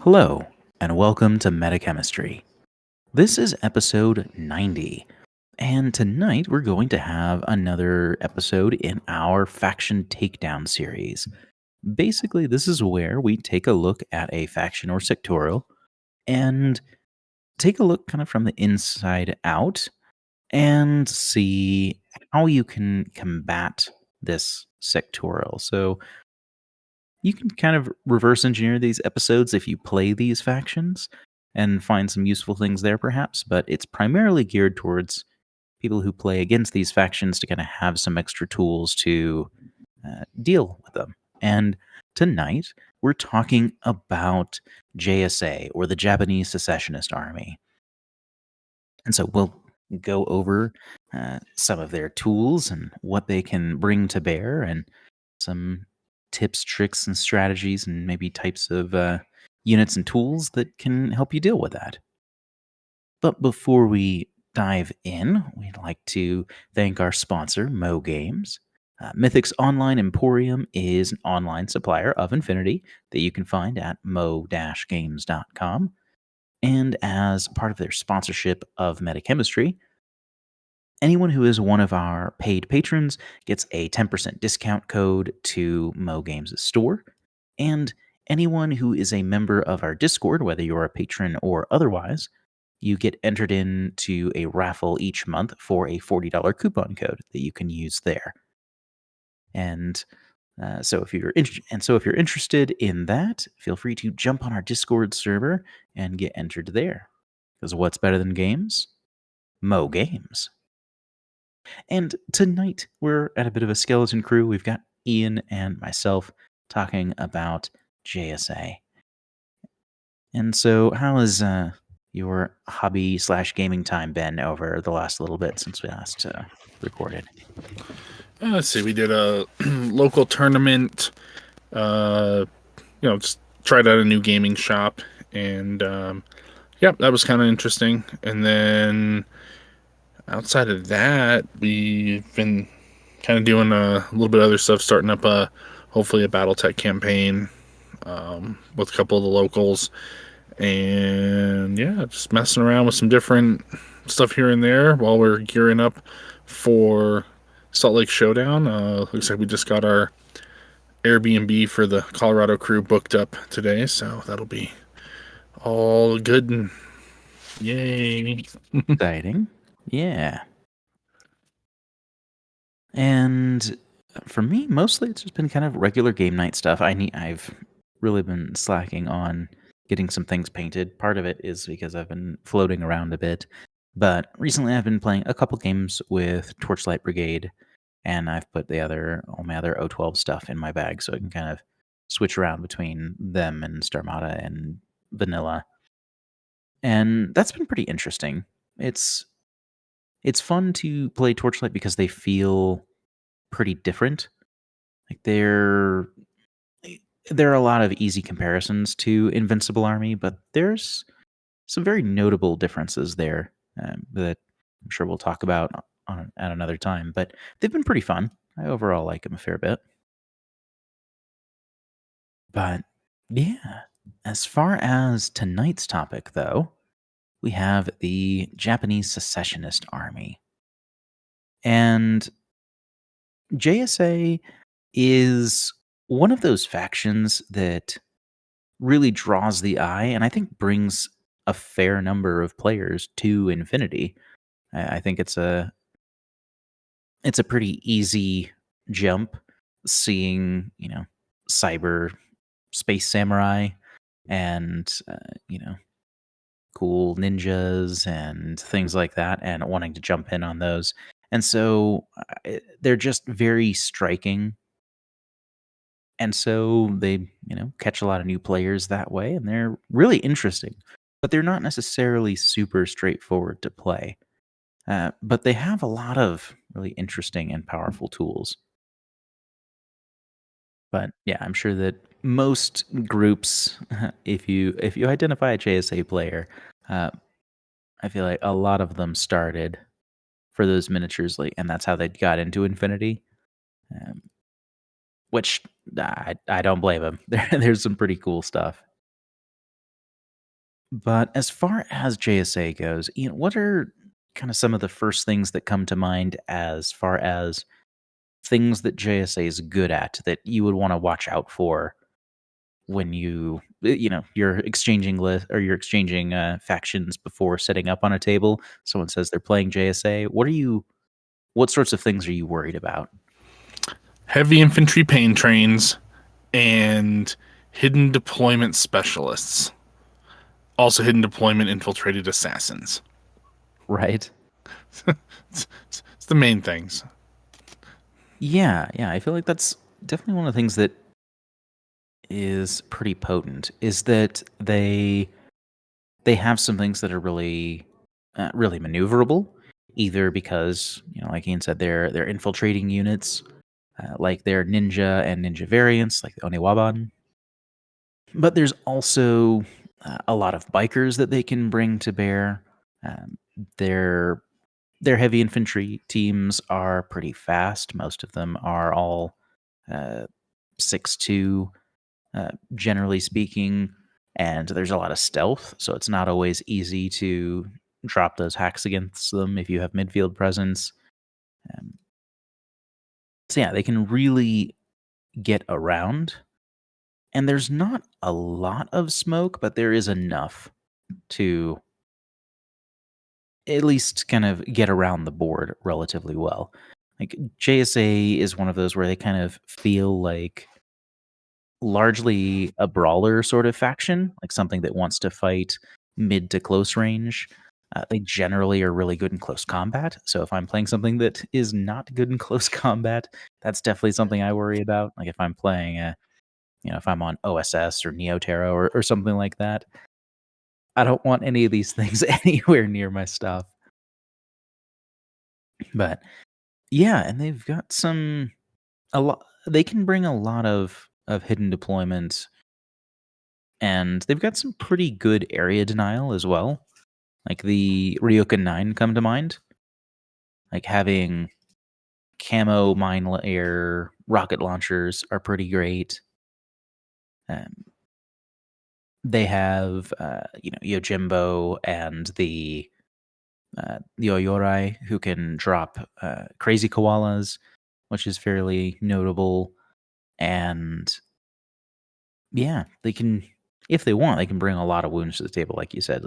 Hello, and welcome to Metachemistry. This is episode 90, and tonight we're going to have another episode in our Faction Takedown series. Basically, this is where we take a look at a faction or sectorial and take a look kind of from the inside out and see how you can combat this sectorial. So, you can kind of reverse engineer these episodes if you play these factions and find some useful things there, perhaps, but it's primarily geared towards people who play against these factions to kind of have some extra tools to deal with them. And tonight, we're talking about JSA, or the Japanese Secessionist Army. And so we'll go over some of their tools and what they can bring to bear, and some tips, tricks, and strategies, and maybe types of units and tools that can help you deal with that. But before we dive in, we'd like to thank our sponsor, Mo Games. Mythic's Online Emporium is an online supplier of Infinity that you can find at mo-games.com. And as part of their sponsorship of Metachemistry, anyone who is one of our paid patrons gets a 10% discount code to Mo Games' store. And anyone who is a member of our Discord, whether you're a patron or otherwise, you get entered into a raffle each month for a $40 coupon code that you can use there. And so if you're interested in that, feel free to jump on our Discord server and get entered there. Because what's better than games? Mo Games. And tonight we're at a bit of a skeleton crew. We've got Ian and myself talking about JSA. And so, how has your hobby / gaming time been over the last little bit since we last recorded? Let's see. We did a local tournament. Just tried out a new gaming shop, and that was kind of interesting. And then outside of that, we've been kind of doing a little bit of other stuff, starting up hopefully a BattleTech campaign with a couple of the locals, and just messing around with some different stuff here and there while we're gearing up for Salt Lake Showdown. Looks like we just got our Airbnb for the Colorado crew booked up today, so that'll be all good and yay. Exciting. Yeah. And for me, mostly it's just been kind of regular game night stuff. I've really been slacking on getting some things painted. Part of it is because I've been floating around a bit. But recently I've been playing a couple games with Torchlight Brigade, and I've put all my other O12 stuff in my bag so I can kind of switch around between them and Starmada and Vanilla. And that's been pretty interesting. It's fun to play Torchlight because they feel pretty different. Like there are a lot of easy comparisons to Invincible Army, but there's some very notable differences there that I'm sure we'll talk about at another time. But they've been pretty fun. I overall like them a fair bit. But yeah, as far as tonight's topic, though, we have the Japanese Secessionist Army. And JSA is one of those factions that really draws the eye and I think brings a fair number of players to Infinity. I think it's a pretty easy jump seeing, cyber space samurai and, cool ninjas and things like that, and wanting to jump in on those. And so they're just very striking. And so they, catch a lot of new players that way, and they're really interesting. But they're not necessarily super straightforward to play. But they have a lot of really interesting and powerful tools. But yeah, I'm sure that most groups, if you identify a JSA player, I feel like a lot of them started for those miniatures, and that's how they got into Infinity. Which I don't blame them. There's some pretty cool stuff. But as far as JSA goes, what are kind of some of the first things that come to mind as far as things that JSA is good at that you would want to watch out for when you're exchanging list or you're exchanging factions before setting up on a table? Someone says they're playing JSA. What sorts of things are you worried about? Heavy infantry pain trains and hidden deployment specialists. Also, hidden deployment infiltrated assassins. Right? It's the main things. Yeah, I feel like that's definitely one of the things that is pretty potent is that they have some things that are really maneuverable, either because like Ian said, they're infiltrating units, like their ninja and ninja variants, like the Oniwaban. But there's also a lot of bikers that they can bring to bear. Um, their their heavy infantry teams are pretty fast. Most of them are all uh, 6'2", generally speaking, and there's a lot of stealth, so it's not always easy to drop those hacks against them if you have midfield presence. Um, so yeah, they can really get around, and there's not a lot of smoke, but there is enough to at least kind of get around the board relatively well. Like JSA is one of those where they kind of feel like largely a brawler sort of faction, like something that wants to fight mid to close range. They generally are really good in close combat. So if I'm playing something that is not good in close combat, that's definitely something I worry about. Like if I'm playing, if I'm on OSS or Neoterra or something like that, I don't want any of these things anywhere near my stuff. But yeah, and they've got a lot. They can bring a lot of hidden deployment, and they've got some pretty good area denial as well. Like the Ryokan 9 come to mind. Like having camo mine layer rocket launchers are pretty great. Um, they have Yojimbo and the Oyorai who can drop crazy koalas, which is fairly notable. And yeah, they can, if they want, they can bring a lot of wounds to the table, like you said,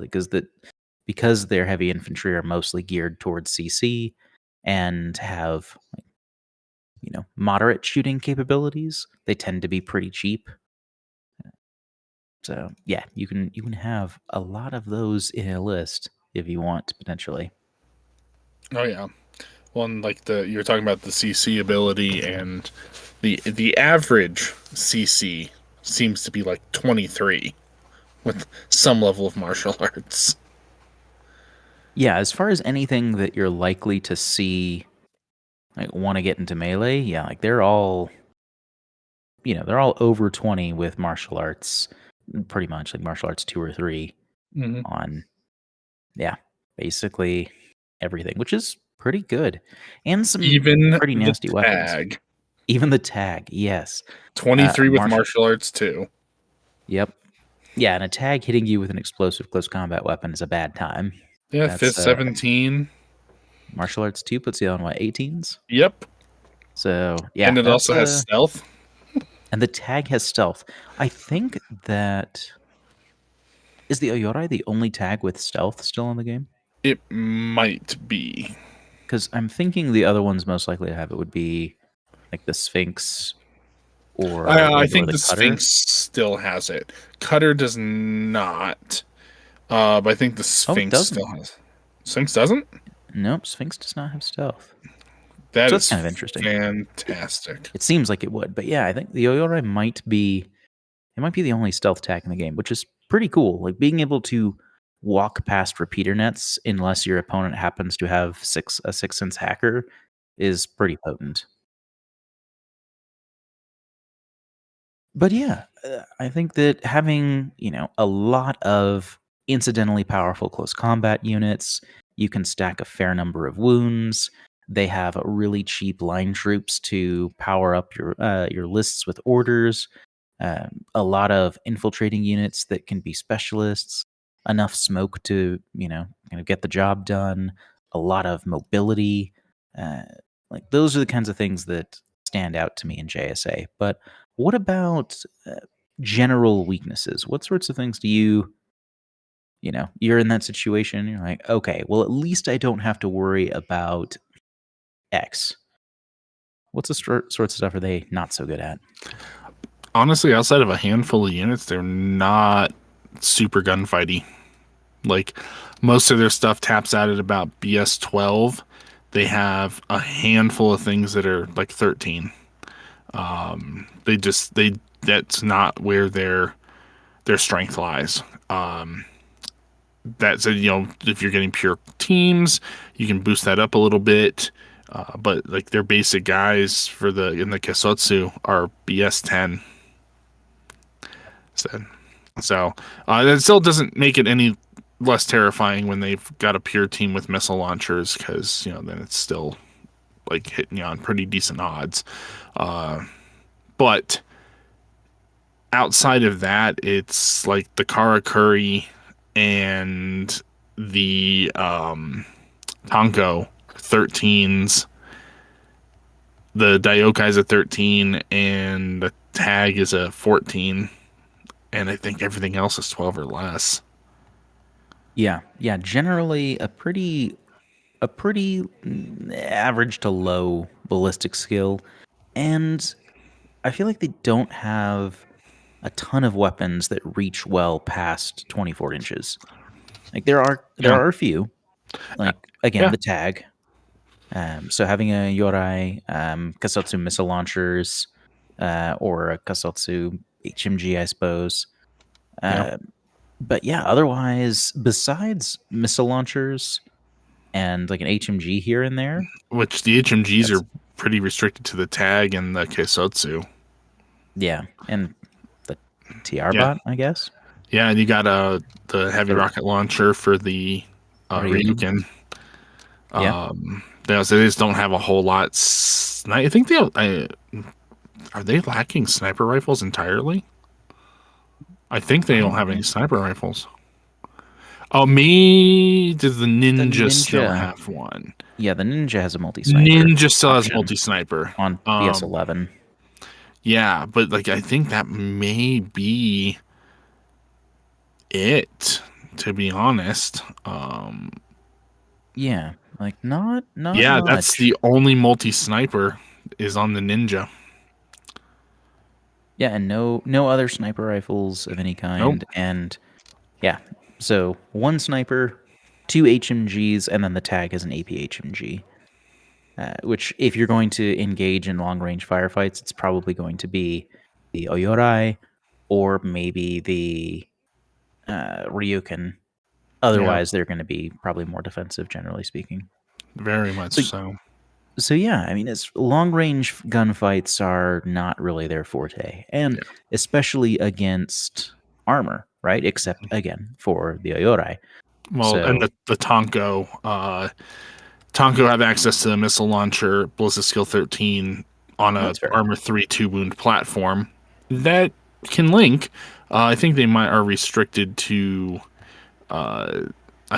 because their heavy infantry are mostly geared towards CC and have moderate shooting capabilities. They tend to be pretty cheap. So yeah, you can have a lot of those in a list if you want potentially. Oh yeah. Well, and like you were talking about the CC ability, and the average CC seems to be like 23 with some level of martial arts. Yeah, as far as anything that you're likely to see like want to get into melee, yeah, like they're all over 20 with martial arts, pretty much like martial arts 2 or 3 Mm-hmm. on, yeah, basically everything, which is pretty good. And some Even pretty the nasty weapons. tag, Even the tag, yes. 23 with Martial martial arts too. Yep. Yeah, and a tag hitting you with an explosive close combat weapon is a bad time. Yeah, That's fifth 17. martial arts 2 puts you on what, 18s? Yep. So, yeah, And it that's also has stealth. and the tag has stealth. I think that is the Oyorai the only tag with stealth still in the game? It might be. Because I'm thinking the other ones most likely to have it would be like the Sphinx I or think the the Cutter. Sphinx still has it. Cutter does not. But I think the Oh, it Sphinx still doesn't. has. Sphinx doesn't? Nope, Sphinx does not have stealth. That So that's is kind of interesting. fantastic. It seems like it would, but yeah, I think the Oyorai might be the only stealth tag in the game, which is pretty cool. Like being able to walk past repeater nets unless your opponent happens to have a sixth sense hacker is pretty potent. But yeah, I think that having, a lot of incidentally powerful close combat units, you can stack a fair number of wounds. They have really cheap line troops to power up your lists with orders. A lot of infiltrating units that can be specialists, enough smoke to, kind of get the job done, a lot of mobility. Uh, like those are the kinds of things that stand out to me in JSA. But what about general weaknesses? What sorts of things do you're in that situation? You're like, okay, well, at least I don't have to worry about X. What's the sorts of stuff are they not so good at? Honestly, outside of a handful of units, they're not super gunfighty. Like most of their stuff taps out at about BS 12. They have a handful of things that are like 13. They that's not where their strength lies. That's if you're getting pure teams, you can boost that up a little bit. But like their basic guys for the in the Kesotsu are BS 10. So that still doesn't make it any less terrifying when they've got a pure team with missile launchers, because then it's still like hitting you on pretty decent odds. But outside of that, it's like the Karakuri and the Tonko 13s. The Daiyokai's a 13, and the Tag is a 14. And I think everything else is 12 or less. Yeah, generally a pretty average to low ballistic skill, and I feel like they don't have a ton of weapons that reach well past 24 inches. Like there Yeah. are a few, like again Yeah. the Tag. So having a Yorai Kasotsu missile launchers, or a Kasotsu HMG, I suppose. Yeah. But yeah, otherwise, besides missile launchers and like an HMG here and there, Which the HMGs that's are pretty restricted to the Tag and the Keisotsu. yeah, and the TR Yeah. bot, I guess. Yeah, and you got the heavy The rocket launcher for the Ryuken. Ryuken. Yeah, They just don't have a whole lot. I think are they lacking sniper rifles entirely? I think they I don't don't have know. any sniper rifles. Oh, me? Does the The Ninja still Ninja, have one? yeah, the Ninja has a multi-sniper Ninja still has option multi-sniper. on PS11. Yeah, but like I think that may be it, to be honest. Yeah, like not Yeah, that's much. the only multi-sniper is on the Ninja. Yeah, and no other sniper rifles of any Nope. kind. And yeah, so one sniper, two HMGs, and then the Tag has an AP HMG. Which, if you're going to engage in long range firefights, it's probably going to be the Oyorai or maybe the Ryuken. Yeah, Otherwise, they're going to be probably more defensive, generally speaking. very So, much so. yeah, I mean, it's long range gunfights are not really their forte, and Yeah. especially against armor, right? Except again for the Oyorai. Well, and So the Tonko, Tonko have access to the missile launcher, ballistic skill 13 on a that's fair. armor 3 2 wound platform that can link. I think they might are restricted to a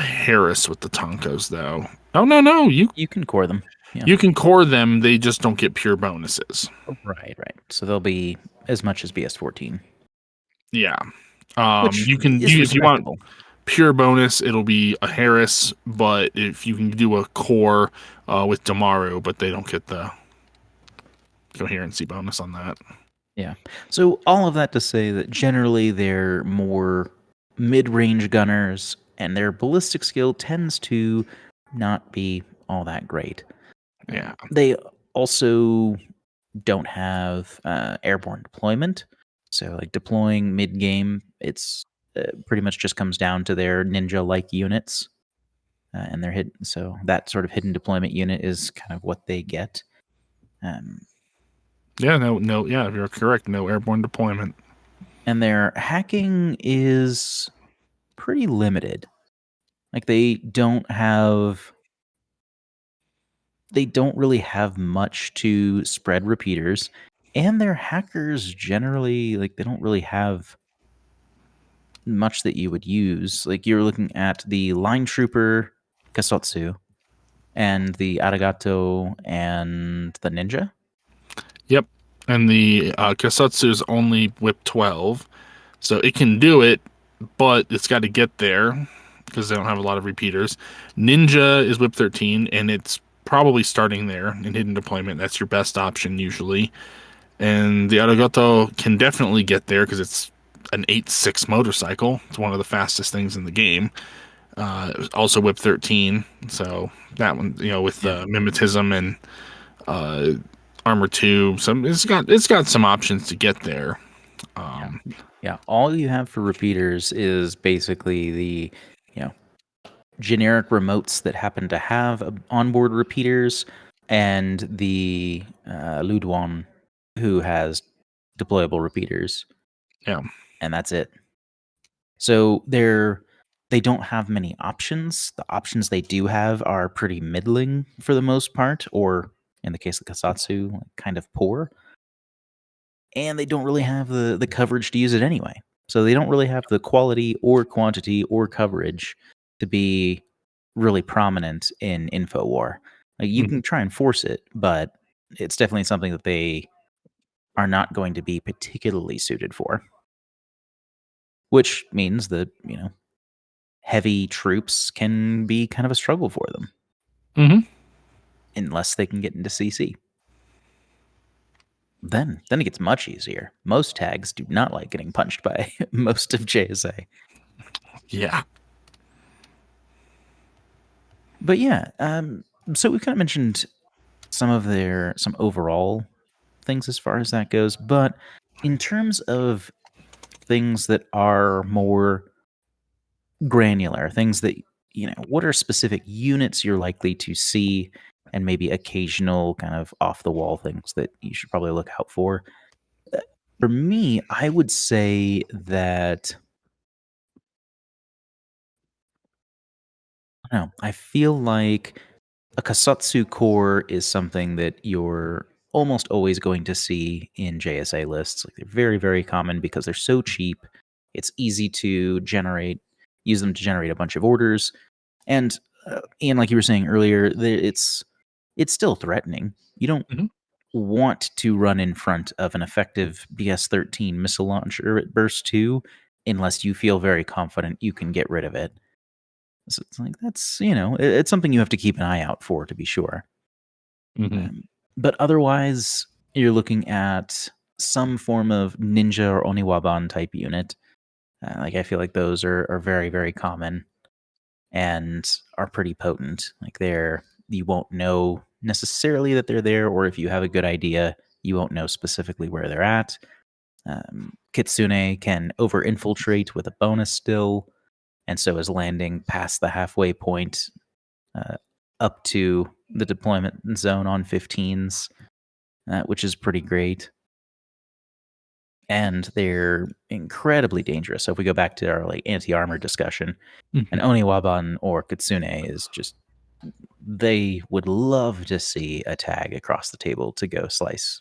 Harris with the Tonkos though. Oh no, You can core them. Yeah. you can core them. They just don't get pure bonuses. Right. So they'll be as much as BS14, Yeah. which is If you want respectable. pure bonus, it'll be a Harris, but if you can do a core with Damaru, but they don't get the coherency bonus on that. Yeah. So all of that to say that generally they're more mid-range gunners, and their ballistic skill tends to not be all that great. Yeah. They also don't have airborne deployment. So, like deploying mid game, it's pretty much just comes down to their ninja like units and their hidden. So, that sort of hidden deployment unit is kind of what they get. Um, Yeah, no, yeah, you're correct. No airborne deployment. and their hacking is pretty limited. Like, they don't really have much to spread repeaters, and their hackers generally, like, they don't really have much that you would use. Like you're looking at the line trooper Kasotsu and the arigato and the ninja. Yep. And the Kasatsu is only whip 12, so it can do it, but it's got to get there because they don't have a lot of repeaters. Ninja is whip 13, and it's probably starting there in hidden deployment. That's your best option usually. And the Arigato can definitely get there because it's an 8.6 motorcycle. It's one of the fastest things in the game. Also whip 13, so that one, with mimetism and uh, armor 2, it's got some options to get there. Yeah, all you have for repeaters is basically the, you know, generic remotes that happen to have onboard repeaters, and the Ludwon who has deployable repeaters, Yeah. and that's it. So they don't have many options. The options they do have are pretty middling for the most part, or in the case of Kasatsu, kind of poor. And they don't really have the coverage to use it anyway. So they don't really have the quality or quantity or coverage to be really prominent in InfoWar. Like you can try and force it, but it's definitely something that they are not going to be particularly suited for. Which means that, heavy troops can be kind of a struggle for them. Mm-hmm. Unless they can get into CC. Then it gets much easier. Most tags do not like getting punched by most of JSA. Yeah. But yeah, so we've kind of mentioned some overall things as far as that goes. But in terms of things that are more granular, things that, what are specific units you're likely to see, and maybe occasional kind of off the wall things that you should probably look out for. For me, I would say that I don't know. I feel like a Kasatsu core is something that you're almost always going to see in JSA lists. Like they're very, very common because they're so cheap. It's easy to use them to generate a bunch of orders. And Ian, like you were saying earlier, it's still threatening. You don't Mhm. want to run in front of an effective BS-13 missile launcher at burst 2 unless you feel very confident you can get rid of it. So it's like that's it's something you have to keep an eye out for, to be sure. Mm-hmm. But otherwise, you're looking at some form of ninja or oniwaban type unit. Like I feel like those are very, very common and are pretty potent. Like you won't know necessarily that they're there, or if you have a good idea, you won't know specifically where they're at. Kitsune can over infiltrate with a bonus still, and so is landing past the halfway point uh, up to the deployment zone on 15s, which is pretty great. And they're incredibly dangerous. So if we go back to our anti-armor discussion, an Oniwaban or Kitsune is just, they would love to see a tag across the table to go slice.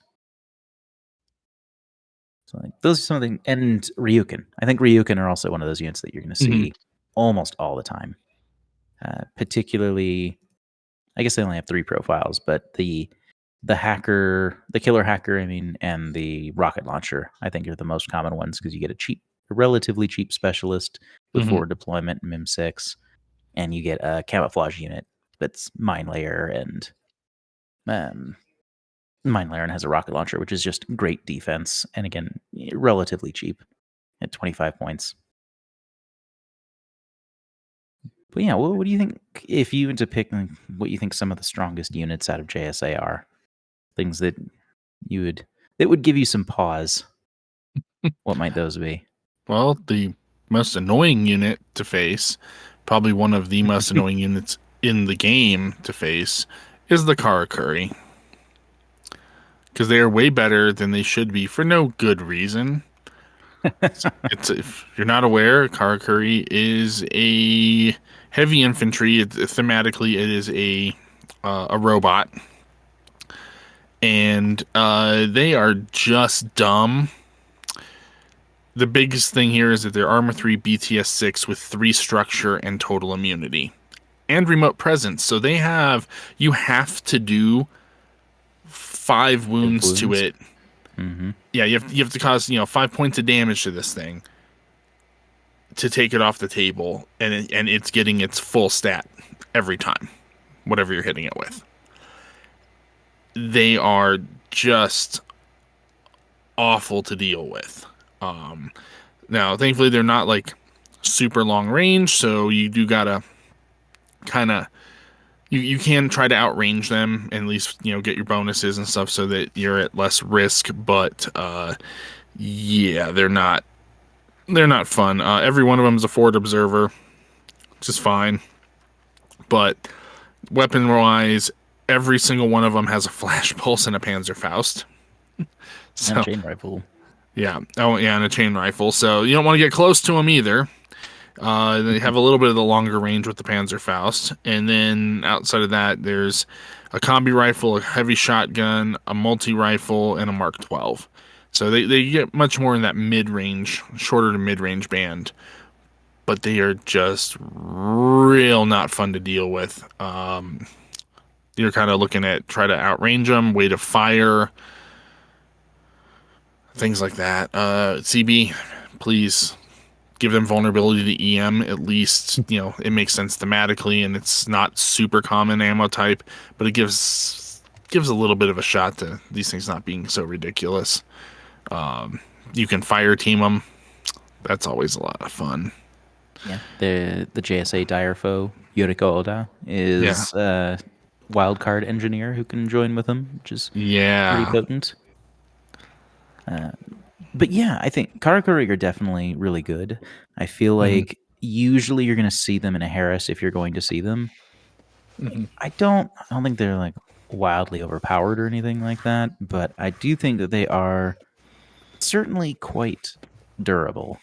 So those are something, and Ryukin. I think Ryukin are also one of those units that you're going to see almost all the time. Particularly, I guess they only have 3 profiles, but the killer hacker, and the rocket launcher, I think are the most common ones because you get a relatively cheap specialist with Mm-hmm. forward deployment and MIM6, and you get a camouflage unit that's mine layer and has a rocket launcher, which is just great defense, and again, relatively cheap at 25 points. But yeah, what do you think, if you had to pick what you think some of the strongest units out of JSA are? Things that would give you some pause. What might those be? Well, the most annoying unit to face, probably one of the most annoying units in the game to face, is the Karakuri. Because they are way better than they should be for no good reason. If you're not aware, Karakuri is a heavy infantry. Thematically, it is a robot, and they are just dumb. the biggest thing here is that they're Armor 3 BTS 6 with 3 structure and total immunity and remote presence. So you have to do 5 wounds to Wounds. it. Mm-hmm. Yeah, you have to cause 5 points of damage to this thing to take it off the table, and it's getting its full stat every time, whatever you're hitting it with. They are just awful to deal with. Now, thankfully, they're not like super long range, so you do gotta kind of you can try to outrange them and at least get your bonuses and stuff so that you're at less risk. But yeah, they're not fun. Every one of them is a forward observer, which is fine. But weapon wise, every single one of them has a flash pulse and a Panzerfaust. So, And a chain rifle. Yeah. Oh, yeah, and a chain rifle. So you don't want to get close to them either. They have a little bit of the longer range with the Panzerfaust. And then outside of that, there's a combi rifle, a heavy shotgun, a multi-rifle, and a Mark 12. So they get much more in that mid-range, shorter to mid-range band. But they are just real not fun to deal with. You're kind of looking at try to outrange them, way to fire, things like that. CB, please give them vulnerability to EM. At least it makes sense thematically, and it's not super common ammo type, but it gives a little bit of a shot to these things not being so ridiculous. You can fire team them. That's always a lot of fun. Yeah, the JSA dire foe Yoriko Oda is a wild card engineer who can join with him, which is pretty potent. But yeah, I think Karakuri are definitely really good. I feel like usually you're going to see them in a Harris if you're going to see them. I don't think they're like wildly overpowered or anything like that, but I do think that they are certainly quite durable.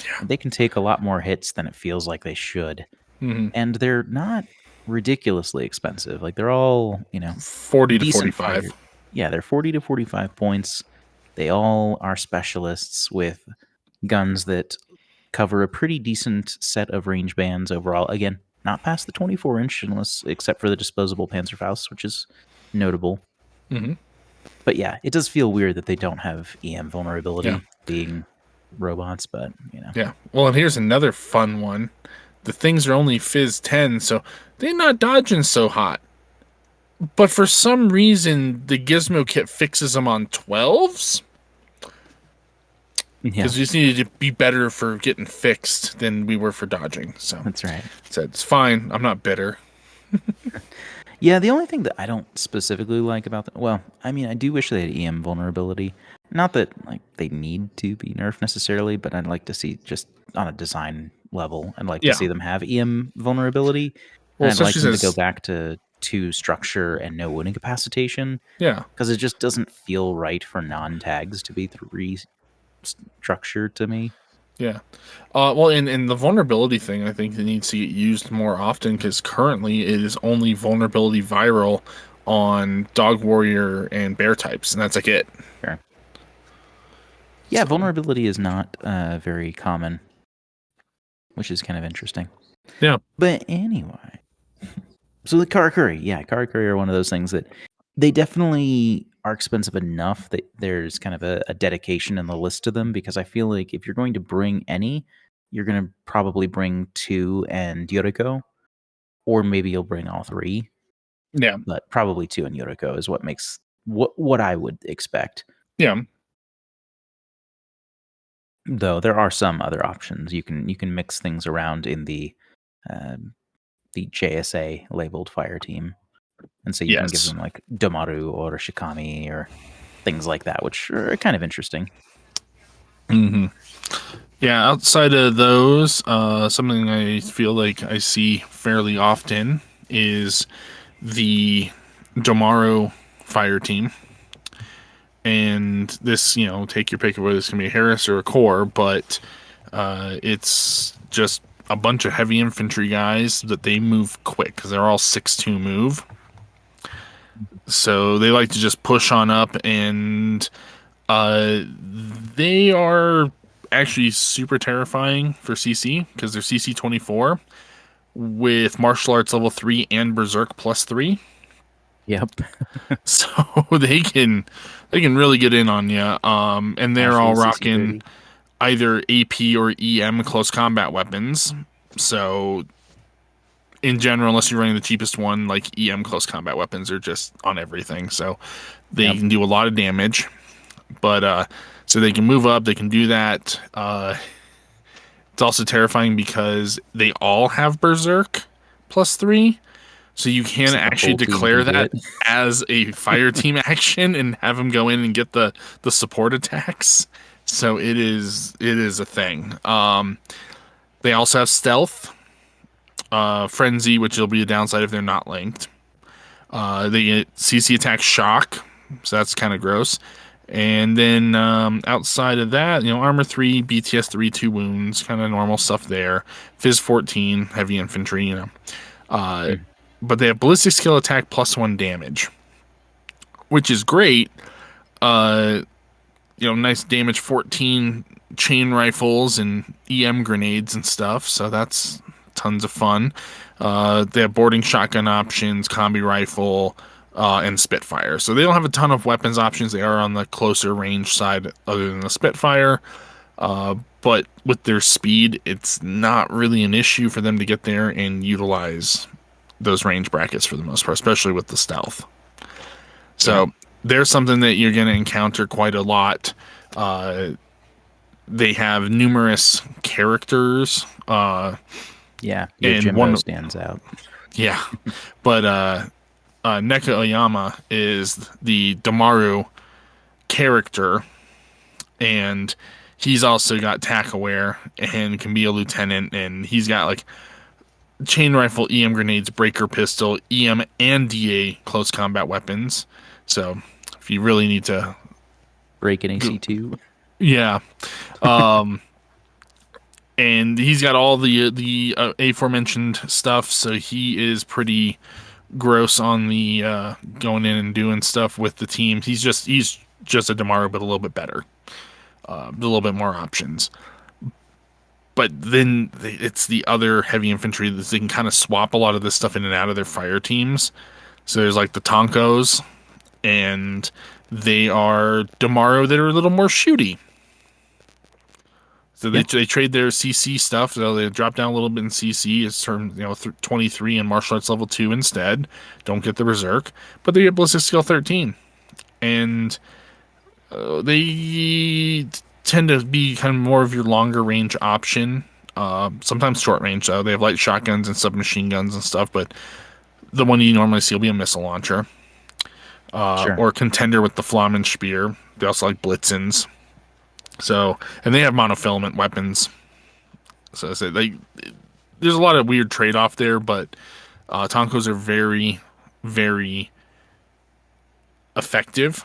Yeah. They can take a lot more hits than it feels like they should. And they're not ridiculously expensive. Like they're all, 40 to 45. Yeah, they're 40 to 45 points. They all are specialists with guns that cover a pretty decent set of range bands overall. Again, not past the 24-inch unless except for the disposable Panzerfaust, which is notable. But yeah, it does feel weird that they don't have EM vulnerability being robots, but Yeah. Well, and here's another fun one. The things are only Fizz 10, so they're not dodging so hot. But for some reason, the Gizmo kit fixes them on 12s. Because we just needed to be better for getting fixed than we were for dodging. So that's right. So it's fine. I'm not bitter. Yeah, the only thing that I don't specifically like about them, well, I mean, I do wish they had EM vulnerability. Not that like they need to be nerfed necessarily, but I'd like to see just on a design level, I'd like to see them have EM vulnerability. Well, and I'd like them to go back to 2 structure and no wound incapacitation. Yeah. Because it just doesn't feel right for non-tags to be 3 structure to me. Yeah. Well, in the vulnerability thing, I think it needs to get used more often because currently it is only vulnerability viral on Dog Warrior and Bear types, and that's like it. Sure. Yeah, vulnerability is not very common, which is kind of interesting. Yeah. But anyway, so the Karakuri are one of those things that they definitely are expensive enough that there's kind of a dedication in the list to them, because I feel like if you're going to bring any, you're going to probably bring 2 and Yoriko, or maybe you'll bring all 3. Yeah. But probably 2 and Yoriko is what makes what I would expect. Yeah. Though there are some other options. You can mix things around in the JSA labeled fire team. And so you can give them like Domaru or Shikami or things like that, which are kind of interesting. Yeah, outside of those, something I feel like I see fairly often is the Domaru fire team. And this, take your pick of whether it's going to be a Harris or a Core, but it's just a bunch of heavy infantry guys that they move quick because they're all 6'2" move. So they like to just push on up, and they are actually super terrifying for CC because they're CC 24 with martial arts level 3 and berserk plus 3. Yep. So they can really get in on you. And they're Especially all at CC rocking 30. either AP or EM close combat weapons. So in general, unless you're running the cheapest one, like EM close combat weapons are just on everything. So they Yep. can do a lot of damage. But so they can move up, they can do that. It's also terrifying because they all have berserk plus 3. So you can So the actually whole team can declare do that it. as a fire team action and have them go in and get the support attacks. So it is a thing. They also have stealth, frenzy, which will be a downside if they're not linked. They get CC attack shock, so that's kind of gross. And then outside of that, armor 3, BTS 3, 2 wounds, kind of normal stuff there. Fizz 14, heavy infantry. Uh, Mm. but they have ballistic skill attack plus 1 damage, which is great. Uh, nice damage 14 chain rifles and EM grenades and stuff. So that's tons of fun. They have boarding shotgun options, combi rifle, and Spitfire. So they don't have a ton of weapons options. They are on the closer range side, other than the Spitfire. But with their speed, it's not really an issue for them to get there and utilize those range brackets for the most part, especially with the stealth. So Yeah. there's something that you're going to encounter quite a lot. They have numerous characters. Yeah. Your And Jimbo one, stands out. yeah, but Neko Oyama is the Damaru character, and he's also got tack aware and can be a lieutenant, and he's got like chain rifle, EM grenades, breaker pistol, EM and DA close combat weapons. So if you really need to, Break an AC2. yeah. And he's got all the aforementioned stuff, so he is pretty gross on the going in and doing stuff with the team. He's just a Damaru, but a little bit better, a little bit more options. But then it's the other heavy infantry that they can kind of swap a lot of this stuff in and out of their fire teams. So there's like the Tonkos, and they are Damaru that are a little more shooty. So they trade their CC stuff. So they drop down a little bit in CC. It's turned 23 in martial arts level 2 instead. Don't get the berserk, but they get ballistic skill 13, and they tend to be kind of more of your longer range option. Sometimes short range though. They have light shotguns and submachine guns and stuff, but the one you normally see will be a missile launcher, Sure. or contender with the Flammen They also like Blitzens. So, and they have monofilament weapons. So there's a lot of weird trade off there, but Tonkos are very, very effective.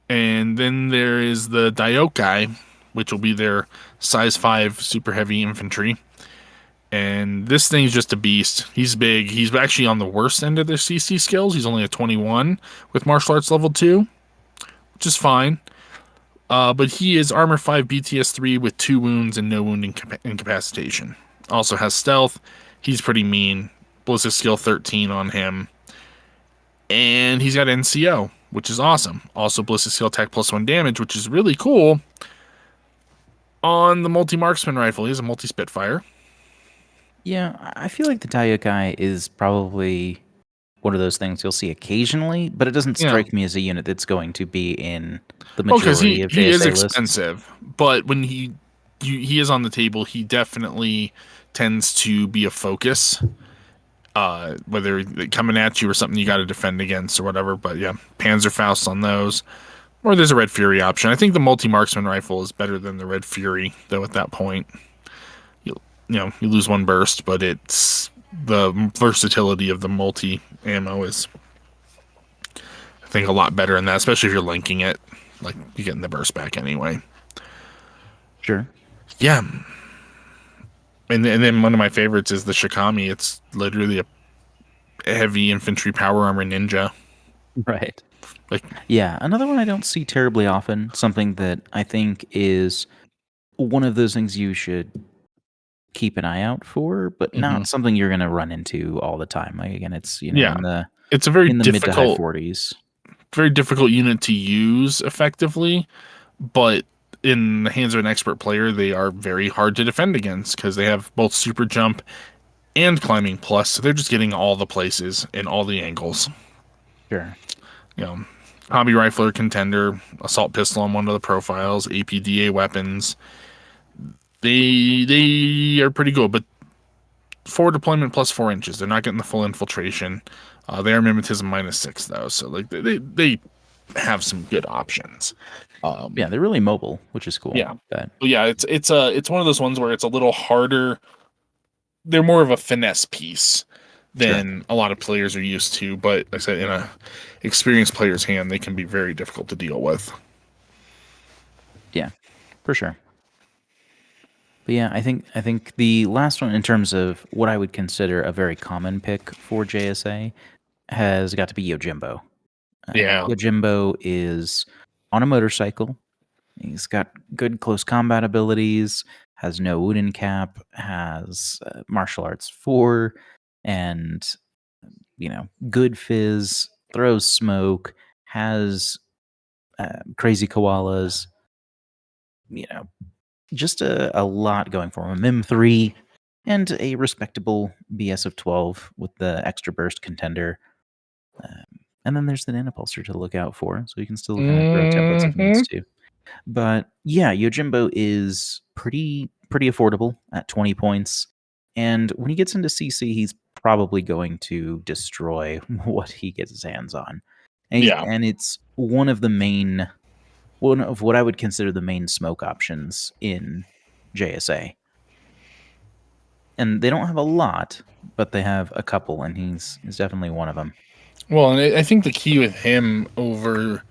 And then there is the Daiokai, which will be their size 5 super heavy infantry. And this thing's just a beast. He's big. He's actually on the worst end of their CC skills. He's only a 21 with martial arts level 2, which is fine. But he is armor 5 BTS 3 with 2 wounds and no wound incapacitation. Also has stealth. He's pretty mean. Ballistic skill 13 on him. And he's got NCO, which is awesome. Also ballistic skill attack plus 1 damage, which is really cool. On the multi-marksman rifle, he has a multi-spitfire. Yeah, I feel like the Daiokai is probably one of those things you'll see occasionally, but it doesn't Yeah. strike me as a unit that's going to be in the Well, because majority he of is JSA lists. expensive, but when he is on the table, he definitely tends to be a focus. Whether they're coming at you or something you got to defend against or whatever. But yeah, Panzerfaust on those, or there's a Red Fury option. I think the multi-marksman rifle is better than the Red Fury, though. At that point, you lose 1 burst, but it's the versatility of the multi ammo is, I think, a lot better in that, especially if you're linking it. Like, you're getting the burst back anyway. Sure. Yeah. And then one of my favorites is the Shikami. It's literally a heavy infantry power armor ninja. Right. Like, Yeah, another one I don't see terribly often, something that I think is one of those things you should keep an eye out for, but Mm-hmm. not something you're going to run into all the time. Like again, it's Yeah, in the it's a very mid to high difficult, 40s. very difficult unit to use effectively, but in the hands of an expert player, they are very hard to defend against because they have both super jump and climbing plus. So they're just getting all the places and all the angles. Sure. You know, hobby rifler, contender, assault pistol on one of the profiles, APDA weapons. They are pretty good, but forward deployment plus 4 inches. They're not getting the full infiltration. They are mimetism -6 though, so like they have some good options. Yeah, they're really mobile, which is cool. Yeah, But but yeah, it's one of those ones where it's a little harder. They're more of a finesse piece sure. than a lot of players are used to. But like I said, in a experienced player's hand, they can be very difficult to deal with. Yeah, for sure. But yeah, I think the last one in terms of what I would consider a very common pick for JSA has got to be Yojimbo. Yeah. Yojimbo is on a motorcycle. He's got good close combat abilities, has no wooden cap, has martial arts 4, and good fizz, throws smoke, has crazy koalas. You know, just a lot going for him. A Mim 3 and a respectable BS of 12 with the extra burst contender. And then there's the nanopulsar to look out for, so you can still kind of throw templates if he needs Hmm. to. But yeah, Yojimbo is pretty affordable at 20 points. And when he gets into CC, he's probably going to destroy what he gets his hands on. Yeah. And it's one of what I would consider the main smoke options in JSA. And they don't have a lot, but they have a couple, and he's definitely one of them. Well, and I think the key with him over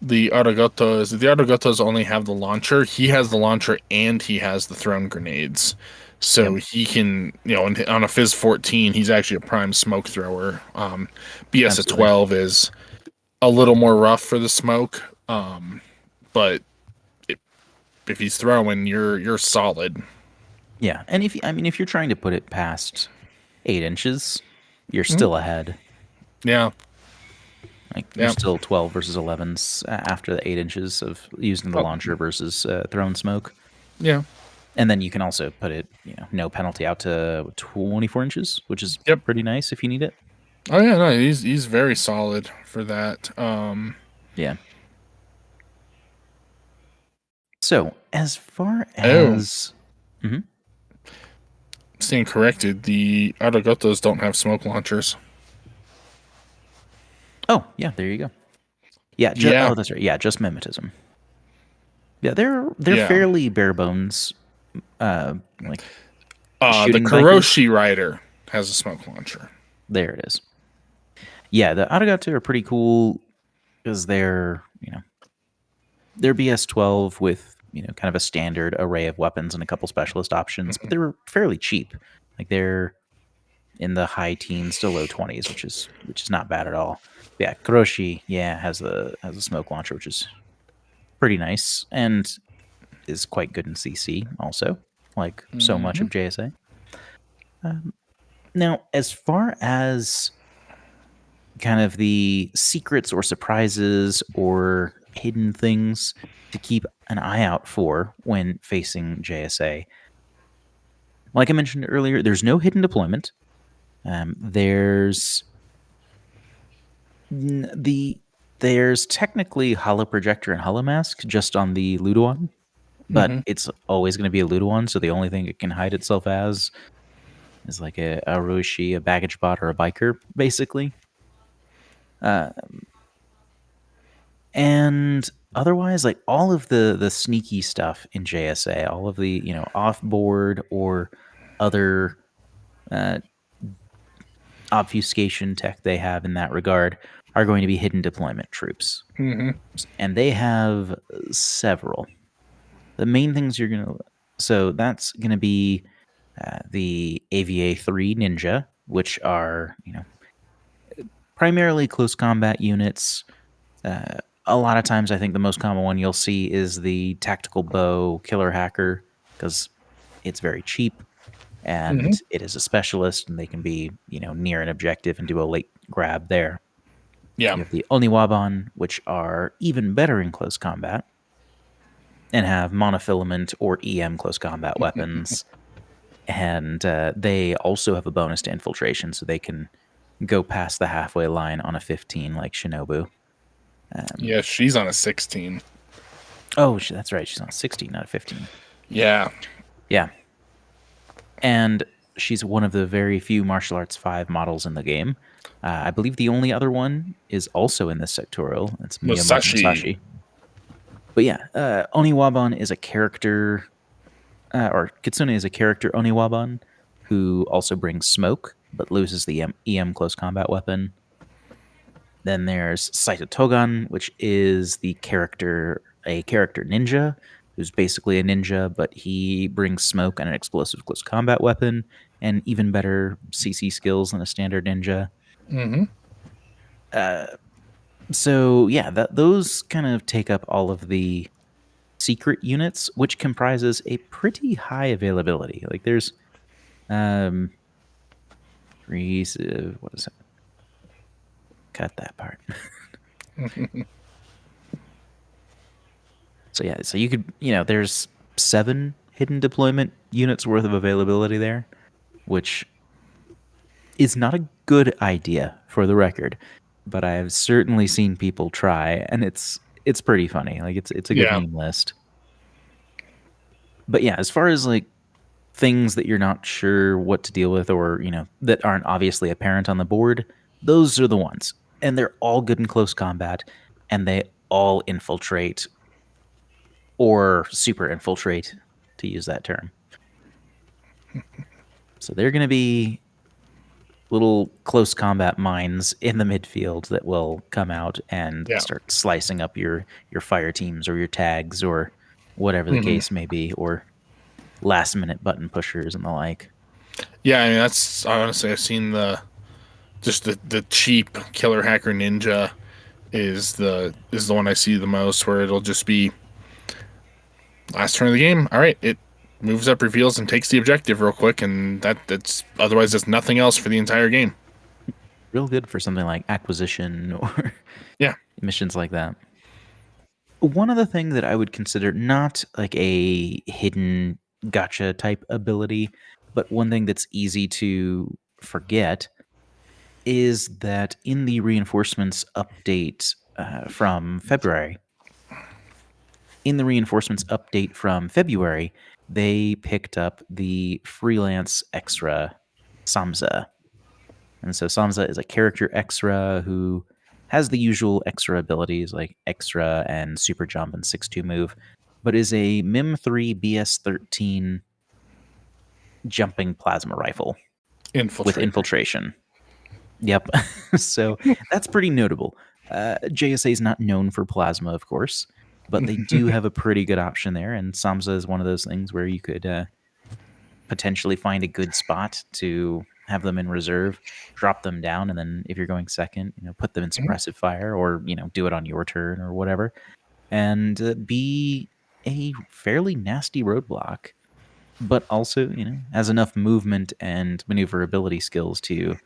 the Aragoto is that the Aragotos only have the launcher. He has the launcher and he has the thrown grenades. So Yep, he can, on a Fizz 14, he's actually a prime smoke thrower. BS at absolutely. 12 is a little more rough for the smoke. But if he's throwing, you're solid. Yeah, and if you're trying to put it past 8 inches, you're Mhm. still ahead. Yeah. Like you're Yeah. still 12 versus 11s after the 8 inches of using the Oh, launcher versus thrown smoke. yeah. And then you can also put it, no penalty out to 24 inches, which is Yep. pretty nice if you need it. Oh yeah, no, he's very solid for that. Yeah. So as far Oh, as Mhm. stand corrected. The Aragotos don't have smoke launchers. Oh yeah, there you go. Yeah, Yeah. oh that's right. Yeah, just mimetism. Yeah, they're Yeah. fairly bare bones, like The shooting bikers. Kuroshi Rider has a smoke launcher. There it is. Yeah, the Aragatu are pretty cool because they're BS12 with kind of a standard array of weapons and a couple specialist options, but they're fairly cheap. Like they're in the high teens to low 20s, which is not bad at all. Yeah, Kuroshi, has a smoke launcher, which is pretty nice and is quite good in CC also, like so much Hmm. of JSA. Now, as far as kind of the secrets or surprises or hidden things to keep an eye out for when facing JSA. Like I mentioned earlier, there's no hidden deployment. There's there's technically holo projector and holo mask just on the Ludoon, but Hmm. it's always going to be a Ludoon, so the only thing it can hide itself as is like a Roshi, a baggage bot, or a biker, basically. Uh, And otherwise, like all of the sneaky stuff in JSA, all of the off board or other uh, obfuscation tech they have in that regard are going to be hidden deployment troops, Hmm. and they have several. The main things you're gonna so that's gonna be the AVA-3 Ninja, which are primarily close combat units. a lot of times, I think the most common one you'll see is the tactical bow killer hacker because it's very cheap Hmm. and it is a specialist, and they can be near an objective and do a late grab there. Yeah. You have the Oniwabon, which are even better in close combat and have monofilament or EM close combat weapons. And they also have a bonus to infiltration, so they can go past the halfway line on a 15 like Shinobu. Yeah, she's on a 16. Oh, that's right. She's on 16, not a 15. Yeah. Yeah. And she's one of the very few martial arts 5 models in the game. I believe the only other one is also in this sectorial. It's Miyamoto Musashi. Musashi. But yeah, Oniwaban is a character, or Kitsune is a character Oniwaban who also brings smoke but loses the EM close combat weapon. Then there's Saito Togan, which is a character ninja who's basically a ninja, but he brings smoke and an explosive close combat weapon and even better CC skills than a standard ninja. Hmm. So yeah, those kind of take up all of the secret units, which comprises a pretty high availability. Like there's um what is it? Cut that part. So yeah, so you could, there's 7 hidden deployment units worth of availability there, which is not a good idea for the record, but I have certainly seen people try, and it's pretty funny. Like it's a good Yeah. meme list. But yeah, as far as like things that you're not sure what to deal with, or that aren't obviously apparent on the board, those are the ones, and they're all good in close combat, and they all infiltrate or super infiltrate, to use that term. So they're going to be little close combat mines in the midfield that will come out and Yeah. start slicing up your fire teams or your tags or whatever the Hmm. case may be, or last minute button pushers and the like. Yeah, I mean that's honestly I've seen the cheap killer hacker ninja is the one I see the most, where it'll just be last turn of the game. All right, it moves up, reveals, and takes the objective real quick, and that's otherwise there's nothing else for the entire game. Real good for something like acquisition or Yeah. missions like that. One other thing that I would consider not like a hidden gotcha type ability, but one thing that's easy to forget is that in the reinforcements update from February, they picked up the freelance extra Samza. And so Samza is a character extra who has the usual extra abilities like extra and super jump and 6-2 move, but is a MIM 3 BS13 jumping plasma rifle with Infiltrator. infiltration. Yep. So that's pretty notable. JSA is not known for plasma, of course, but they do have a pretty good option there. And Samza is one of those things where you could potentially find a good spot to have them in reserve, drop them down, and then if you're going second, put them in suppressive fire, or do it on your turn or whatever, and be a fairly nasty roadblock, but also has enough movement and maneuverability skills to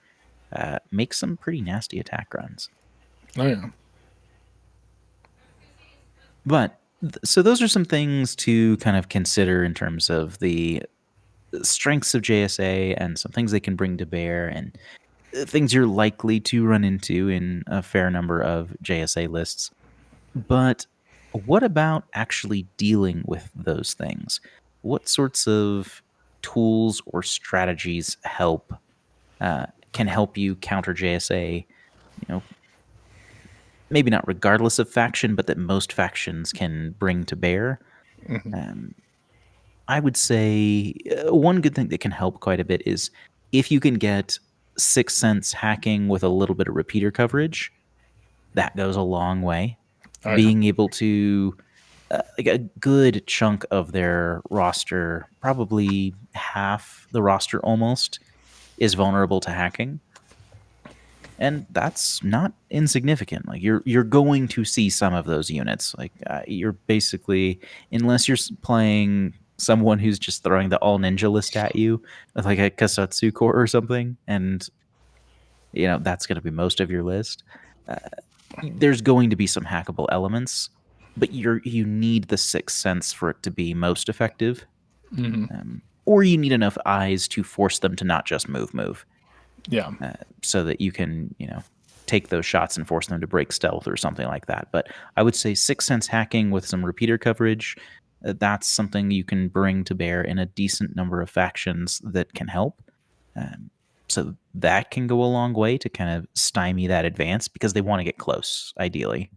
make some pretty nasty attack runs. Oh yeah. But so those are some things to kind of consider in terms of the strengths of JSA and some things they can bring to bear and things you're likely to run into in a fair number of JSA lists. But what about actually dealing with those things? What sorts of tools or strategies can help you counter JSA? Maybe not regardless of faction, but that most factions can bring to bear. Hmm. Um, I would say one good thing that can help quite a bit is if you can get Sixth Sense hacking with a little bit of repeater coverage, that goes a long way. Oh yeah. Being able to, like a good chunk of their roster, probably half the roster almost, is vulnerable to hacking. and that's not insignificant. Like you're going to see some of those units. Like you're basically, unless you're playing someone who's just throwing the all ninja list at you, like a Kasatsu core or something, and that's going to be most of your list. Uh, there's going to be some hackable elements, but you need the sixth sense for it to be most effective, Hmm. or you need enough eyes to force them to not just move. Yeah. So that you can, take those shots and force them to break stealth or something like that. But I would say Sixth Sense hacking with some repeater coverage, that's something you can bring to bear in a decent number of factions that can help. So that can go a long way to kind of stymie that advance because they want to get close, ideally.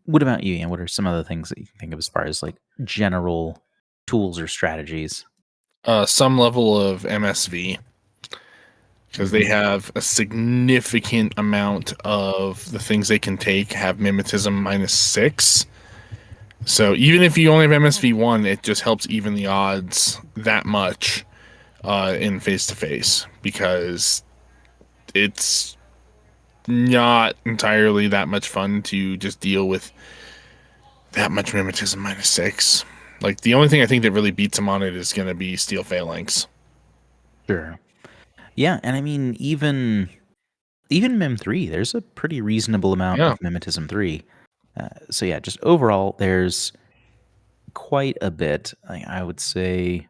What about you, Ian? What are some other things that you can think of as far as like general tools or strategies? Some level of MSV, because they Mm-hmm. have a significant amount of the things they can take have mimetism -6. So even if you only have MSV 1, it just helps even the odds that much in face to face, because it's not entirely that much fun to just deal with that much mimetism -6. Like, the only thing I think that really beats him on it is going to be steel phalanx. Sure. Yeah, and I mean even Mem 3, there's a pretty reasonable amount Yeah. of Mimetism 3. So yeah, just overall, there's quite a bit. I would say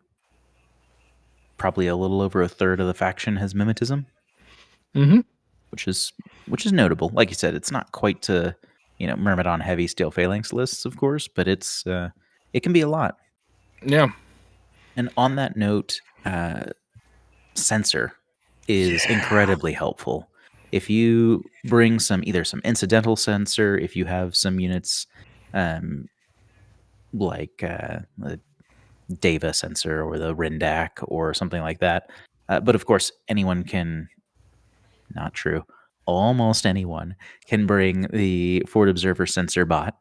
probably a little over a third of the faction has Mimetism, Hmm. which is which is notable. Like you said, it's not quite to Myrmidon heavy steel phalanx lists, of course, but it can be a lot. Yeah. And on that note, sensor is Yeah. incredibly helpful. If you bring either some incidental sensor, if you have some units um, like the Deva sensor or the Rendak or something like that. But of course, anyone can, not true, almost anyone can bring the Ford Observer sensor bot.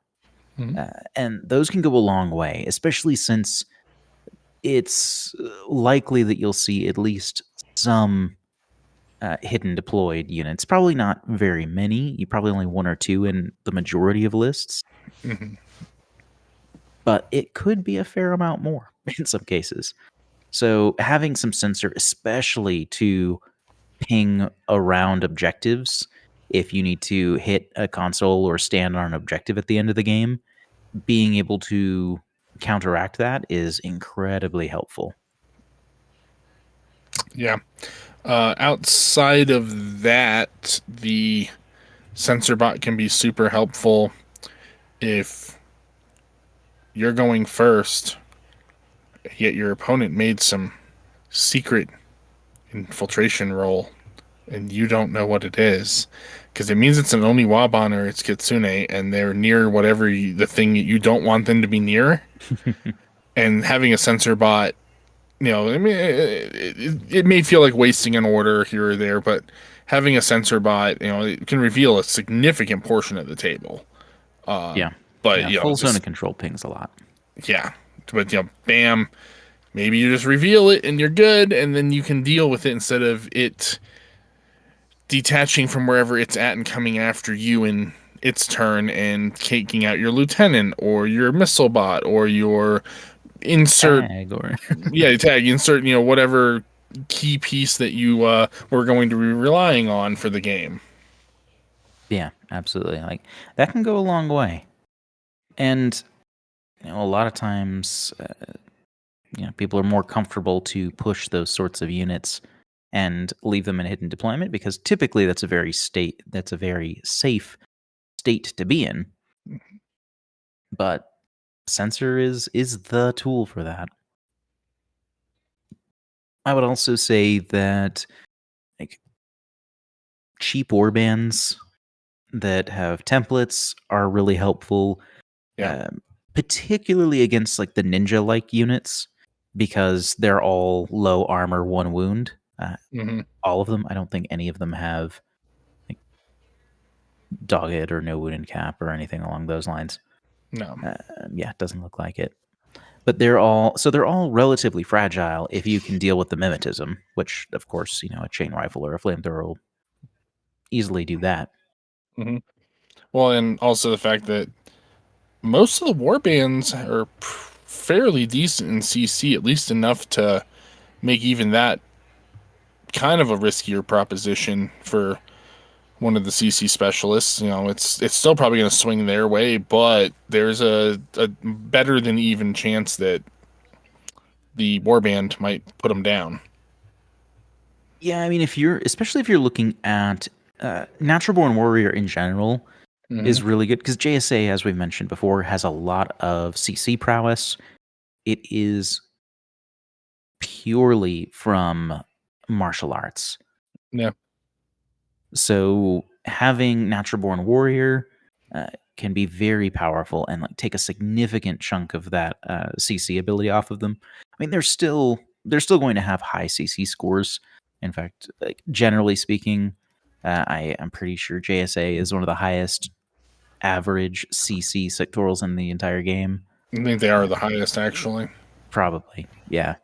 Mhm. And those can go a long way, especially since it's likely that you'll see at least some hidden deployed units. Probably not very many. You probably only one or two in the majority of lists, Mhm. but it could be a fair amount more in some cases. So having some sensor, especially to ping around objectives, if you need to hit a console or stand on an objective at the end of the game, being able to counteract that is incredibly helpful. Yeah. Outside of that, the sensor bot can be super helpful if you're going first, yet your opponent made some secret infiltration roll and you don't know what it is. Because it means it's an Oniwaban or it's Kitsune, and they're near whatever the thing you don't want them to be near. And having a sensor bot, I mean, it may feel like wasting an order here or there, but having a sensor bot, it can reveal a significant portion of the table. Yeah. But Yeah. Full zone just of control pings a lot. yeah, but bam, maybe you just reveal it and you're good, and then you can deal with it instead of it detaching from wherever it's at and coming after you in its turn and taking out your lieutenant or your missile bot or your insert Tag or yeah tag insert whatever key piece that you were going to be relying on for the game. yeah, absolutely. Like that can go a long way. And a lot of times, people are more comfortable to push those sorts of units and leave them in hidden deployment because typically that's a very safe state to be in. But sensor is the tool for that. I would also say that like cheap warbands that have templates are really helpful, Yeah. um, particularly against like the ninja like units because they're all low armor, one wound. Hmm. All of them. I don't think any of them have like dogged or no wound cap or anything along those lines. No. Yeah, it doesn't look like it. But they're all relatively fragile if you can deal with the mimetism, which of course, a chain rifle or a flamethrower will easily do that. Mm-hmm. Well, and also the fact that most of the war bands are fairly decent in CC, at least enough to make even that kind of a riskier proposition for one of the CC specialists. It's still probably going to swing their way, but there's a better than even chance that the warband might put them down. Yeah, I mean, especially if you're looking at Natural Born Warrior in general is really good because JSA, as we've mentioned before, has a lot of CC prowess. It is purely from martial arts. Yeah. So having Natural Born Warrior can be very powerful and take a significant chunk of that CC ability off of them. I mean, they're still going to have high CC scores. In fact, generally speaking, I am pretty sure JSA is one of the highest average CC sectorals in the entire game. I think they are the highest, actually. Probably, yeah.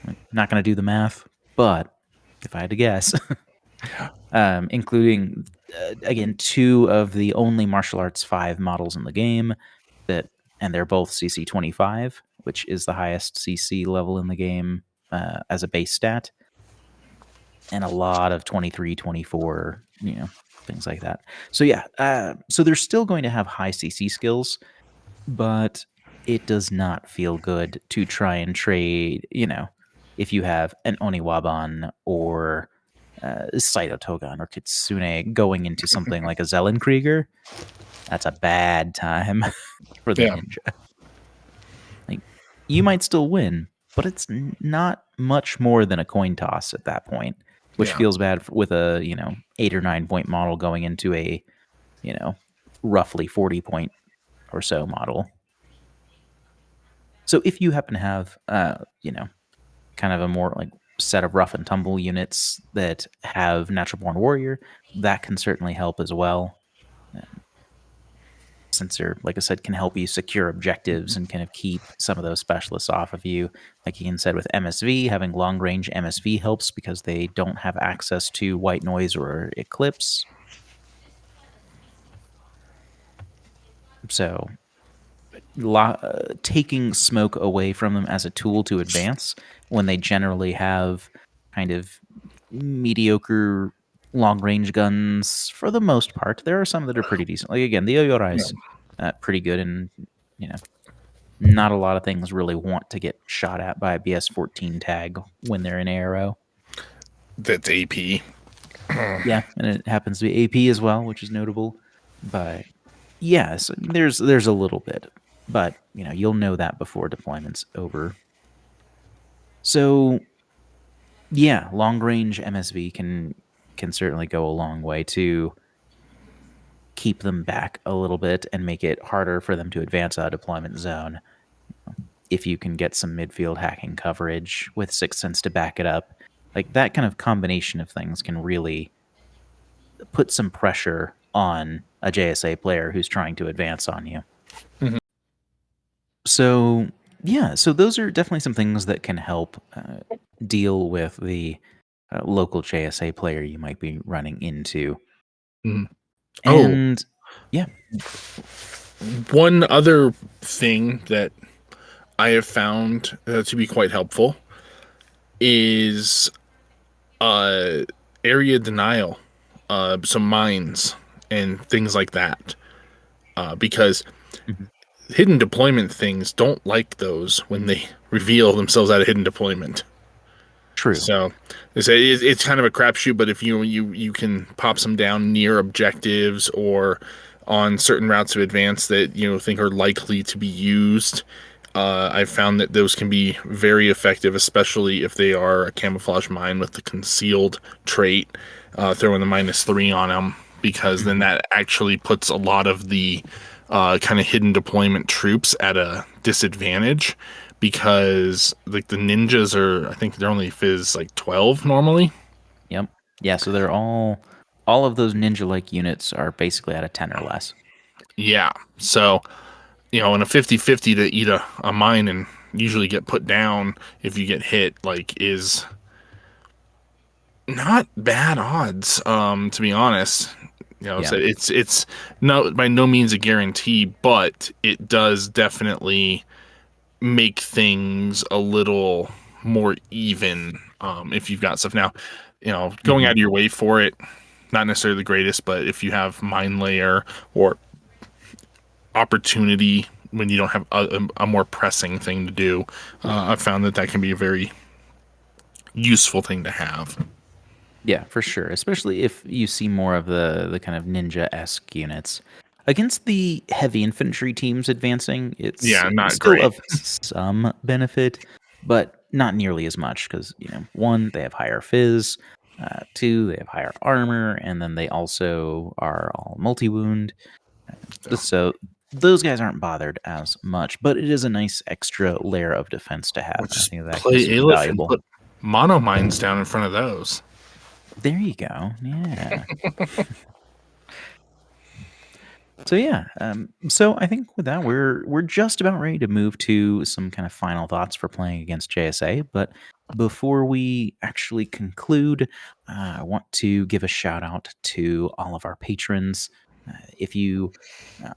I'm not going to do the math, but if I had to guess, including again 2 of the only martial arts 5 models in the game and they're both CC 25, which is the highest CC level in the game as a base stat, and a lot of 23, 24, things like that. So yeah, so they're still going to have high CC skills, but it does not feel good to try and trade, if you have an Oniwaban or Saito Togan or Kitsune going into something like a Zellenkrieger. That's a bad time for the ninja. You might still win, but it's not much more than a coin toss at that point, which feels bad with a 8 or 9 point model going into a roughly 40 point or so model. So if you happen to have kind of a more set of rough and tumble units that have Natural Born Warrior, that can certainly help as well. Since they're, like I said, can help you secure objectives and kind of keep some of those specialists off of you. Like Ian said, with MSV, having long range MSV helps because they don't have access to white noise or eclipse. So taking smoke away from them as a tool to advance when they generally have kind of mediocre long range guns for the most part. There are some that are pretty decent. Like again, the Oyora is pretty good, and not a lot of things really want to get shot at by a BS-14 tag when they're in arrow. That's AP. Yeah, and it happens to be AP as well, which is notable. But yes, there's a little bit, but you'll know that before deployment's over. So yeah, long range MSV can certainly go a long way to keep them back a little bit and make it harder for them to advance out of deployment zone. If you can get some midfield hacking coverage with Sixth Sense to back it up, that kind of combination of things can really put some pressure on a JSA player who's trying to advance on you. Mm-hmm. So yeah, so those are definitely some things that can help deal with the local JSA player you might be running into. Mm-hmm. And yeah, one other thing that I have found to be quite helpful is area denial, some mines and things like that, because hidden deployment things don't like those when they reveal themselves out of hidden deployment. True. So it's kind of a crapshoot, but if you can pop some down near objectives or on certain routes of advance that think are likely to be used, I've found that those can be very effective, especially if they are a camouflage mine with the concealed trait, throwing the -3 on them, because then that actually puts a lot of the kind of hidden deployment troops at a disadvantage, because the ninjas I think they're only Fizz 12 normally. Yep. Yeah, so they're all of those ninja-like units are basically at a 10 or less. Yeah. So, in a 50-50 to eat a mine and usually get put down if you get hit, like, is not bad odds, to be honest. Yeah. So it's no by no means a guarantee, but it does definitely make things a little more even, if you've got stuff. Now, going Hmm. out of your way for it, not necessarily the greatest, but if you have Mind Layer or Opportunity when you don't have a more pressing thing to do, I've found that can be a very useful thing to have. Yeah, for sure. Especially if you see more of the kind of ninja-esque units. Against the heavy infantry teams advancing, it's Yeah, not still great. of some benefit, but not nearly as much because, one, they have higher fizz, two, they have higher armor, and then they also are all multi-wound. So those guys aren't bothered as much, but it is a nice extra layer of defense to have, Or and I just think that play is Aleph and valuable. put mono mines down in front of those. There you go. Yeah. So yeah, so I think with that we're just about ready to move to some kind of final thoughts for playing against JSA. But before we actually conclude, I want to give a shout out to all of our patrons. If you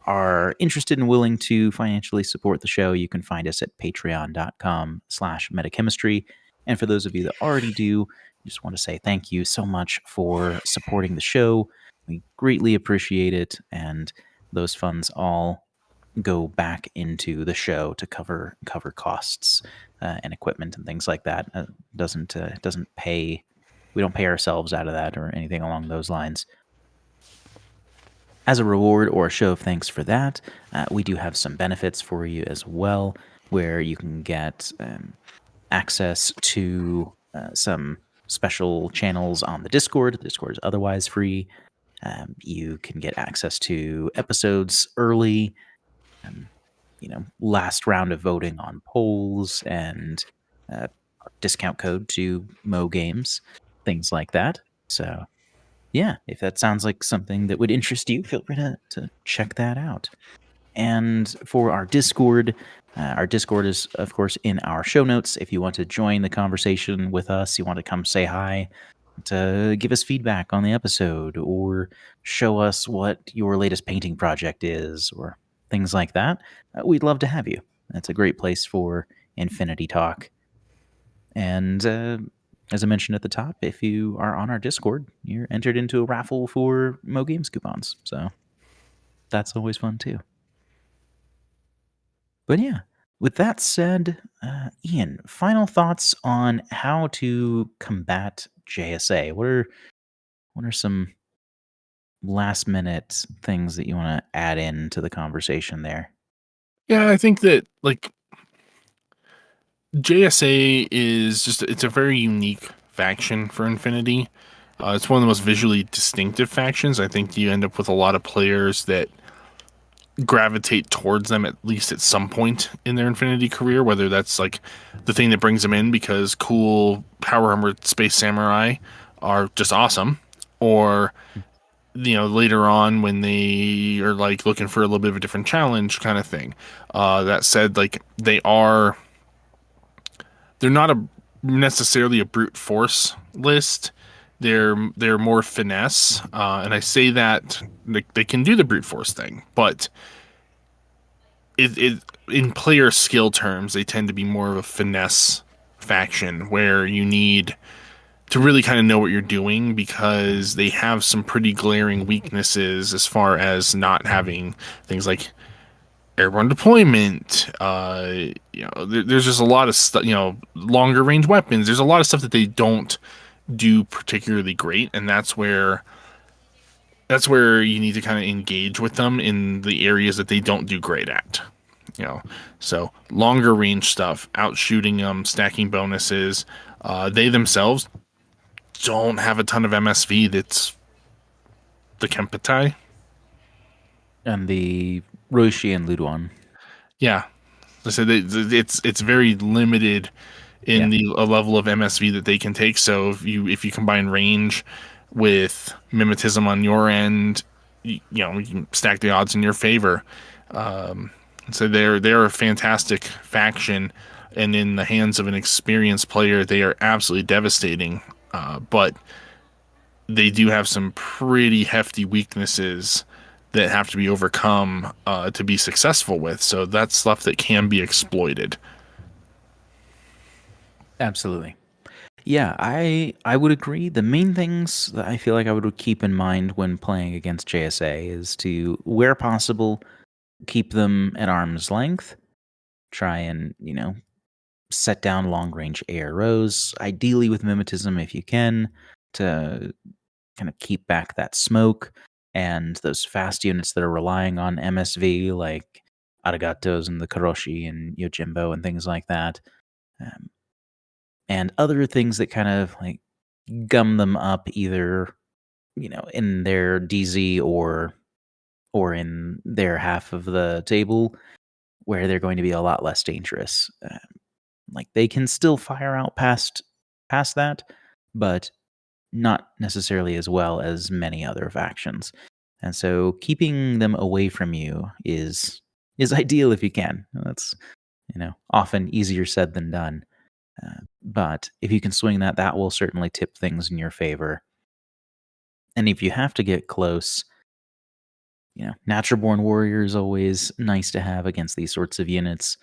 are interested and willing to financially support the show, you can find us at patreon.com/metachemistry. And for those of you that already do, I just want to say thank you so much for supporting the show. We greatly appreciate it, and those funds all go back into the show to cover costs and equipment and things like that. Doesn't pay. We don't pay ourselves out of that or anything along those lines. As a reward or a show of thanks for that, we do have some benefits for you as well, where you can get access to some special channels on the Discord. The Discord is otherwise free. You can get access to episodes early, um, last round of voting on polls, and discount code to Mo Games, things like that. So, yeah, if that sounds like something that would interest you, feel free to check that out. And for our Discord is, of course, in our show notes. If you want to join the conversation with us, you want to come say hi, to give us feedback on the episode, or show us what your latest painting project is, or things like that, we'd love to have you. That's a great place for Infinity Talk. And as I mentioned at the top, if you are on our Discord, you're entered into a raffle for Mo Games coupons. So that's always fun too. But yeah, with that said, Ian, final thoughts on how to combat JSA. What are some last minute things that you want to add into the conversation there? Yeah, I think that, like, JSA is it's a very unique faction for Infinity. It's one of the most visually distinctive factions. I think you end up with a lot of players that gravitate towards them at least at some point in their Infinity career, whether that's like the thing that brings them in because cool power armored space samurai are just awesome, or later on when they are like looking for a little bit of a different challenge kind of thing. That said, like, they're not necessarily a brute force list. They're more finesse, and I say that they can do the brute force thing, but it in player skill terms, they tend to be more of a finesse faction where you need to really kind of know what you're doing because they have some pretty glaring weaknesses as far as not having things like airborne deployment. There's just a lot of stuff. Longer range weapons. There's a lot of stuff that they don't do particularly great, and that's where you need to kind of engage with them in the areas that they don't do great at. So longer range stuff, out shooting them, stacking bonuses. They themselves don't have a ton of MSV. That's the Kempetai. And the Roshi and Luduan. Yeah, I said it's very limited Yeah. in the a level of MSV that they can take. So if you combine range with mimetism on your end, you can stack the odds in your favor. So they're a fantastic faction, and in the hands of an experienced player, they are absolutely devastating. But they do have some pretty hefty weaknesses that have to be overcome to be successful with. So that's stuff that can be exploited. Absolutely. Yeah, I would agree. The main things that I feel like I would keep in mind when playing against JSA is to, where possible, keep them at arm's length. Try and, set down long range AROs, ideally with mimetism if you can, to kind of keep back that smoke. And those fast units that are relying on MSV, like Arigatos and the Karoshi and Yojimbo and things like that. Um, and other things that kind of like gum them up either, in their DZ or in their half of the table where they're going to be a lot less dangerous. Like they can still fire out past that, but not necessarily as well as many other factions. And so keeping them away from you is ideal if you can. That's often easier said than done. But if you can swing that, that will certainly tip things in your favor. And if you have to get close, Natural Born Warrior is always nice to have against these sorts of units,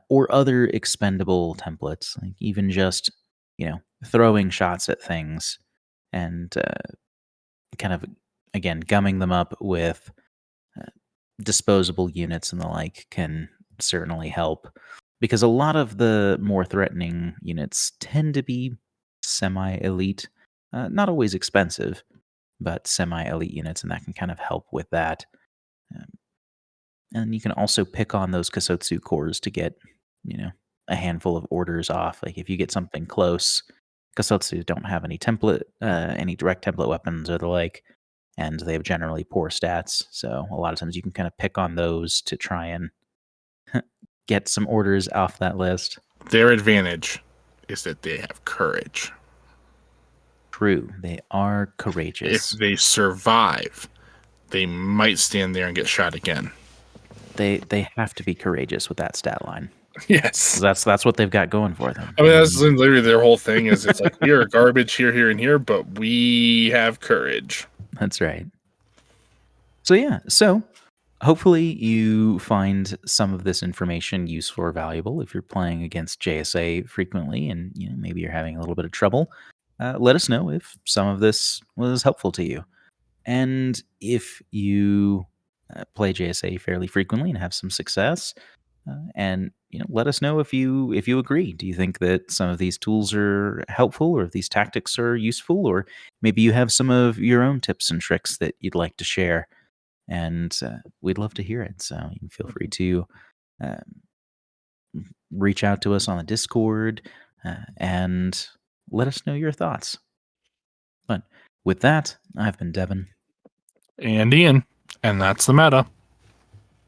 or other expendable templates, like even just, throwing shots at things and kind of, again, gumming them up with disposable units and the like can certainly help. Because a lot of the more threatening units tend to be semi-elite, not always expensive, but semi-elite units, and that can kind of help with that. Um, and you can also pick on those Kasotsu cores to get, a handful of orders off. Like if you get something close, Kasotsu don't have any any direct template weapons or the like, and they have generally poor stats. So a lot of times you can kind of pick on those to try and get some orders off that list. Their advantage is that they have courage. True, they are If courageous. they survive, they might stand there and get shot again. They have to be courageous with that stat line. Yes. That's what they've got going for them. I mean, that's literally their whole thing is it's like, we are garbage here, here, and here, but we have courage. That's right. So yeah, hopefully you find some of this information useful or valuable if you're playing against JSA frequently and maybe you're having a little bit of trouble. Let us know if some of this was helpful to you. And if you play JSA fairly frequently and have some success, and let us know if you agree. Do you think that some of these tools are helpful, or if these tactics are useful, or maybe you have some of your own tips and tricks that you'd like to share? And we'd love to hear it. So you can feel free to reach out to us on the Discord and let us know your thoughts. But with that, I've been Devin. And Ian. And that's the meta.